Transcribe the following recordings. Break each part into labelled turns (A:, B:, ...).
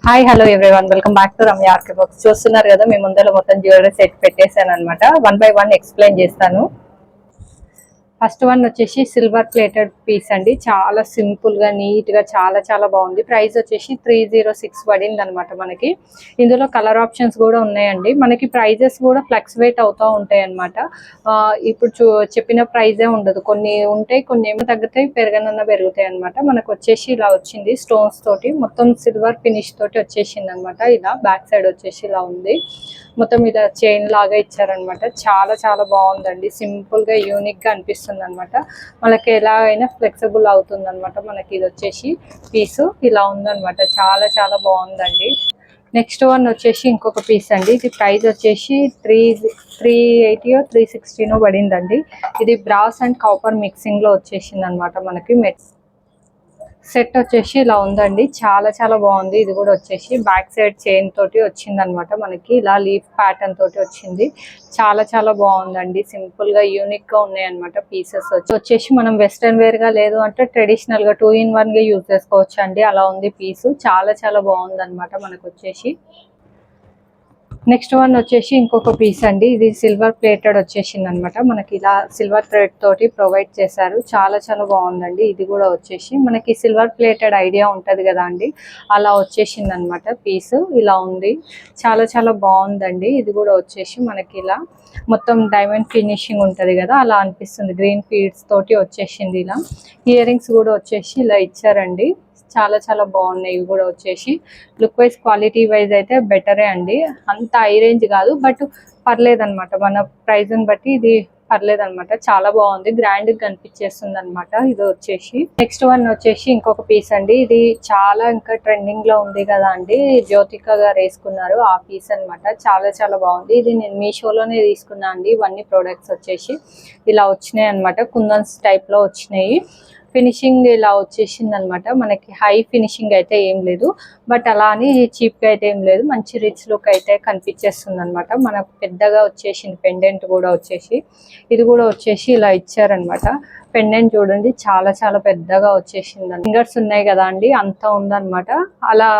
A: Hi hello everyone, welcome back to Ramya RK box. చూస్తున్నారు కదా, మీ ముందర మొత్తం జ్యువెలరీ సెట్ పెట్టేశాను అనమాట. 1 by 1 ఎక్స్ప్లెయిన్ చేస్తాను. ఫస్ట్ వన్ వచ్చేసి సిల్వర్ ప్లేటెడ్ పీస్ అండి. చాలా సింపుల్ గా నీట్ గా చాలా బాగుంది. ప్రైస్ వచ్చేసి 306 పడింది అనమాట. మనకి ఇందులో కలర్ ఆప్షన్స్ కూడా ఉన్నాయండి. మనకి ప్రైజెస్ కూడా ఫ్లక్చువేట్ అవుతూ ఉంటాయి అనమాట. ఇప్పుడు చెప్పిన ప్రైజే ఉండదు, కొన్ని ఉంటాయి, కొన్ని ఏమో తగ్గుతాయి, పెరగనన్నా పెరుగుతాయి అనమాట. మనకు వచ్చేసి ఇలా వచ్చింది స్టోన్స్ తోటి, మొత్తం సిల్వర్ ఫినిష్ తోటి వచ్చేసింది అనమాట. ఇలా బ్యాక్ సైడ్ వచ్చేసి ఇలా ఉంది, మొత్తం ఇలా చైన్ లాగా ఇచ్చారనమాట. చాలా బాగుందండి. సింపుల్ గా యూనిక్ గా అనిపిస్తుంది అనమాట. మనకి ఎలా అయినా ఫ్లెక్సిబుల్ అవుతుంది అనమాట. మనకి ఇది వచ్చేసి పీసు ఇలా ఉందన్నమాట. చాలా బాగుందండి. నెక్స్ట్ వన్ వచ్చేసి ఇంకొక పీస్ అండి. ఇది ప్రైస్ వచ్చేసి 380 360 పడిందండి. ఇది బ్రాస్ అండ్ కాపర్ మిక్సింగ్ లో వచ్చేసింది అనమాట. మనకి సెట్ వచ్చేసి ఇలా ఉందండి. చాలా బాగుంది. ఇది కూడా వచ్చేసి బ్యాక్ సైడ్ చైన్ తోటి వచ్చింది అనమాట. మనకి ఇలా లీఫ్ ప్యాటర్న్ తోటి వచ్చింది. చాలా బాగుందండి. సింపుల్ గా యూనిక్ గా ఉన్నాయి అనమాట. పీసెస్ వచ్చేసి మనం వెస్ట్రన్ వేర్ గా లేదు అంటే ట్రెడిషనల్ గా 2 in 1 గా యూజ్ చేసుకోవచ్చు అండి. అలా ఉంది పీసు. చాలా బాగుంది అనమాట. మనకు వచ్చేసి నెక్స్ట్ వన్ వచ్చేసి ఇంకొక పీస్ అండి. ఇది సిల్వర్ ప్లేటెడ్ వచ్చేసింది అనమాట. మనకి ఇలా సిల్వర్ థ్రెడ్ తోటి ప్రొవైడ్ చేశారు. చాలా బాగుందండి. ఇది కూడా వచ్చేసి మనకి సిల్వర్ ప్లేటెడ్ ఐడియా ఉంటది కదా అండి, అలా వచ్చేసింది అనమాట. పీసు ఇలా ఉంది. చాలా బాగుందండి. ఇది కూడా వచ్చేసి మనకి ఇలా మొత్తం డైమండ్ ఫినిషింగ్ ఉంటది కదా, అలా అనిపిస్తుంది. గ్రీన్ ఫీడ్స్ తోటి వచ్చేసింది. ఇలా ఇయర్ రింగ్స్ కూడా వచ్చేసి ఇలా ఇచ్చారండి. చాలా బాగున్నాయి. ఇవి కూడా వచ్చేసి లుక్ వైజ్ క్వాలిటీ వైజ్ అయితే బెటరే అండి. అంత హై రేంజ్ కాదు, బట్ పర్లేదు అనమాట. మన ప్రైస్ ని బట్టి ఇది పర్లేదు అనమాట. చాలా బాగుంది, గ్రాండ్ గా కనిపించేస్తుంది అనమాట. ఇది వచ్చేసి నెక్స్ట్ వన్ వచ్చేసి ఇంకొక పీస్ అండి. ఇది చాలా ఇంకా ట్రెండింగ్ లో ఉంది కదా అండి, జ్యోతిక గారు వేసుకున్నారు ఆ పీస్ అనమాట. చాలా బాగుంది. ఇది నేను మీషోలోనే తీసుకున్నా అండి. ఇవన్నీ ప్రొడక్ట్స్ వచ్చేసి ఇలా వచ్చినాయి అనమాట. కుందన్స్ టైప్ లో వచ్చినాయి. ఫినిషింగ్ ఇలా వచ్చేసింది అనమాట. మనకి హై ఫినిషింగ్ అయితే ఏం లేదు, బట్ అలా అని చీప్ గా అయితే ఏం లేదు. మంచి రిచ్ లుక్ అయితే కనిపించేస్తుంది అనమాట. మనకు పెద్దగా వచ్చేసింది పెండెంట్ కూడా వచ్చేసి. ఇది కూడా వచ్చేసి ఇలా ఇచ్చారనమాట. పెండెంట్ చూడండి, చాలా పెద్దగా వచ్చేసింది. ఫింగర్స్ ఉన్నాయి కదా అండి, అంత ఉందన్నమాట. అలా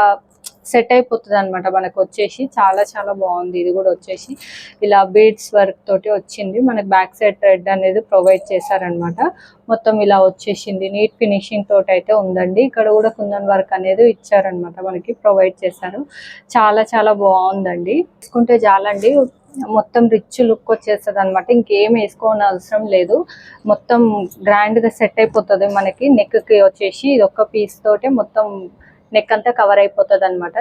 A: సెట్ అయిపోతుంది అనమాట. మనకు వచ్చేసి చాలా బాగుంది. ఇది కూడా వచ్చేసి ఇలా బీడ్స్ వర్క్ తోటి వచ్చింది. మనకి బ్యాక్ సైడ్ థ్రెడ్ అనేది ప్రొవైడ్ చేశారనమాట. మొత్తం ఇలా వచ్చేసింది. నీట్ ఫినిషింగ్ తోటి అయితే ఉందండి. ఇక్కడ కూడా కుందన్ వర్క్ అనేది ఇచ్చారనమాట, మనకి ప్రొవైడ్ చేశారు. చాలా బాగుందండి. తీసుకుంటే చాలండి, మొత్తం రిచ్ లుక్ వచ్చేస్తుంది అనమాట. ఇంకేం వేసుకోని అవసరం లేదు, మొత్తం గ్రాండ్ గా సెట్ అయిపోతుంది. మనకి నెక్ కి వచ్చేసి ఇది ఒక్క పీస్ తోటే మొత్తం నెక్ అంతా కవర్ అయిపోతుంది అనమాట.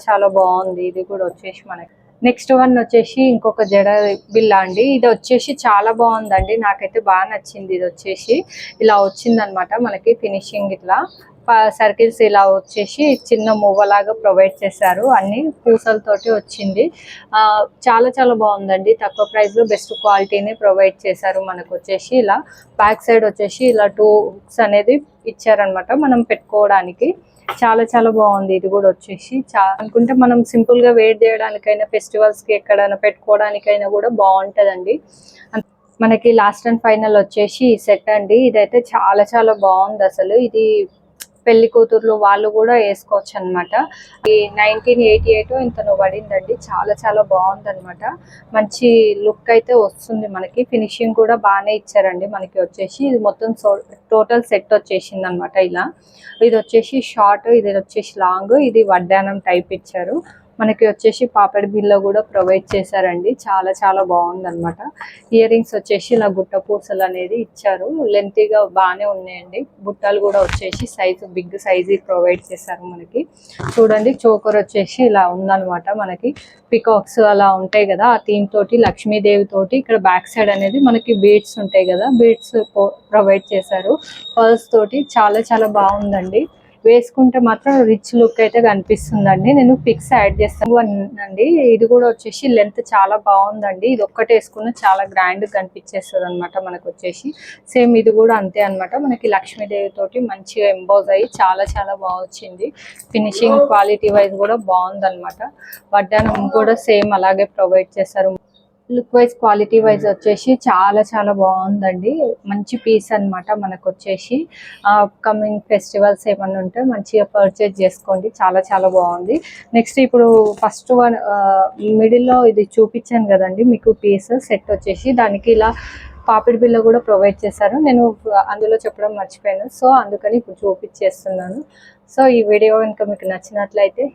A: చాలా బాగుంది. ఇది కూడా వచ్చేసి మనకి నెక్స్ట్ వన్ వచ్చేసి ఇంకొక జడ బిల్లా అండి. ఇది వచ్చేసి చాలా బాగుందండి, నాకైతే బాగా నచ్చింది. ఇది వచ్చేసి ఇలా వచ్చింది అనమాట. మనకి ఫినిషింగ్ ఇట్లా సర్కిల్స్ ఇలా వచ్చేసి చిన్న మూవలాగా ప్రొవైడ్ చేశారు. అన్ని పూసలతోటి వచ్చింది. చాలా బాగుందండి. తక్కువ ప్రైస్ లో బెస్ట్ క్వాలిటీని ప్రొవైడ్ చేశారు. మనకు వచ్చేసి ఇలా బ్యాక్ సైడ్ వచ్చేసి ఇలా 2 హుక్స్ అనేది ఇచ్చారనమాట, మనం పెట్టుకోవడానికి. చాలా బాగుంది. ఇది కూడా వచ్చేసి అనుకుంటే మనం సింపుల్ గా వేర్ చేయడానికైనా, ఫెస్టివల్స్ కి ఎక్కడైనా పెట్టుకోవడానికైనా కూడా బాగుంటదండి. మనకి లాస్ట్ అండ్ ఫైనల్ వచ్చేసి ఈ సెట్ అండి. ఇదైతే చాలా బాగుంది అసలు. ఇది పెళ్లి కూతుర్లు వాళ్ళు కూడా వేసుకోవచ్చు అనమాట. ఈ 1988 ఇంతలో పడిందండి. చాలా బాగుంది అనమాట. మంచి లుక్ అయితే వస్తుంది. మనకి ఫినిషింగ్ కూడా బాగానే ఇచ్చారండి. మనకి వచ్చేసి ఇది మొత్తం టోటల్ సెట్ వచ్చేసింది అనమాట. ఇలా ఇది వచ్చేసి షార్ట్, ఇది వచ్చేసి లాంగ్, ఇది వడ్డానం టైప్ ఇచ్చారు. మనకి వచ్చేసి పాపడి బిల్ల కూడా ప్రొవైడ్ చేశారండి. చాలా బాగుంది అనమాట. ఇయర్ రింగ్స్ వచ్చేసి ఇలా గుట్ట పూసలు అనేది ఇచ్చారు. లెంతీగా బాగానే ఉన్నాయండి. బుట్టలు కూడా వచ్చేసి సైజు బిగ్ సైజు ప్రొవైడ్ చేశారు. మనకి చూడండి, చోకర్ వచ్చేసి ఇలా ఉందన్నమాట. మనకి పికాక్స్ అలా ఉంటాయి కదా, ఆ థీమ్ తోటి లక్ష్మీదేవి తోటి ఇక్కడ బ్యాక్ సైడ్ అనేది మనకి బీడ్స్ ఉంటాయి కదా, బీడ్స్ ప్రొవైడ్ చేశారు. పర్ల్స్ తోటి చాలా బాగుందండి. వేసుకుంటే మాత్రం రిచ్ లుక్ అయితే కనిపిస్తుందండి. నేను పిక్స్ యాడ్ చేస్తాను అండి. ఇది కూడా వచ్చేసి లెంత్ చాలా బాగుందండి. ఇది ఒక్కటి వేసుకున్న చాలా గ్రాండ్ కనిపించేస్తుంది అనమాట. మనకు వచ్చేసి సేమ్ ఇది కూడా అంతే అనమాట. మనకి లక్ష్మీదేవి తోటి మంచిగా ఎంబోజ్ అయ్యి చాలా బాగా వచ్చింది. ఫినిషింగ్ క్వాలిటీ వైజ్ కూడా బాగుంది అనమాట. వడ్డానం కూడా సేమ్ అలాగే ప్రొవైడ్ చేశారు. లుక్ వైజ్ క్వాలిటీ వైజ్ వచ్చేసి చాలా చాలా బాగుందండి. మంచి పీస్ అన్నమాట. మనకు వచ్చేసి అప్కమింగ్ ఫెస్టివల్స్ ఏమన్నా ఉంటే మంచిగా పర్చేజ్ చేసుకోండి. చాలా చాలా బాగుంది. నెక్స్ట్ ఇప్పుడు ఫస్ట్ వన్ మిడిల్లో ఇది చూపించాను కదండి మీకు పీస్ సెట్ వచ్చేసి, దానికి ఇలా పాపిడి బిల్ల కూడా ప్రొవైడ్ చేశారు. నేను అందులో చెప్పడం మర్చిపోయాను, సో అందుకని ఇప్పుడు చూపించేస్తున్నాను. సో ఈ వీడియో కనుక మీకు నచ్చినట్లయితే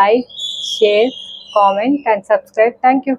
A: like, share, comment and subscribe. Thank you.